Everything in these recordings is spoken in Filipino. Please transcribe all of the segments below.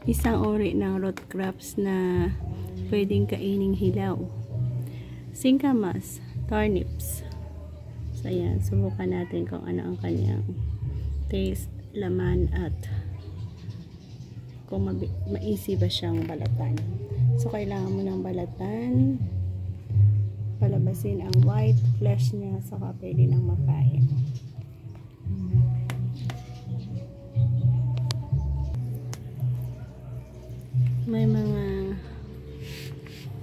isang uri ng root crops na pwedeng kaining hilaw. Singkamas, turnips. So ayan, subukan natin kung ano ang kanyang taste, laman, at kung maisi ba siyang balatan. So kailangan mo ng balatan, palabasin ang white flesh niya, saka pwede nang makain. May mga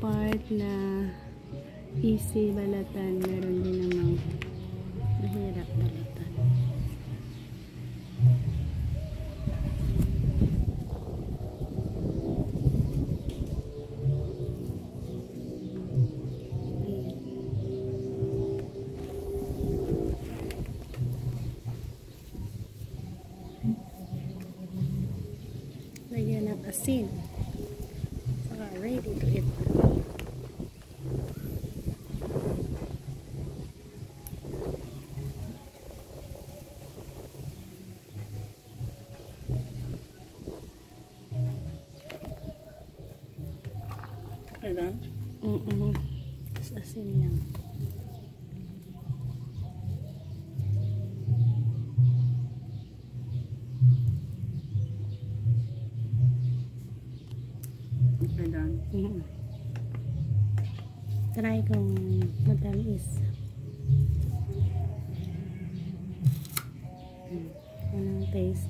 part na easy balatan, meron din namang mahirap balatan. Lagyan ng asin. Saka ready to eat. Ayan? Tapos asin lang. Ayan. Try kung matamis. Anong taste?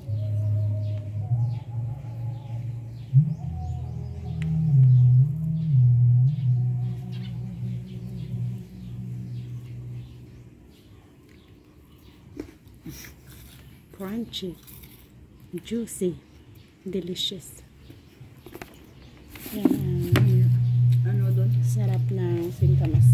Crunchy, juicy, delicious. Yan, Ano doon? sarap ng singkamas.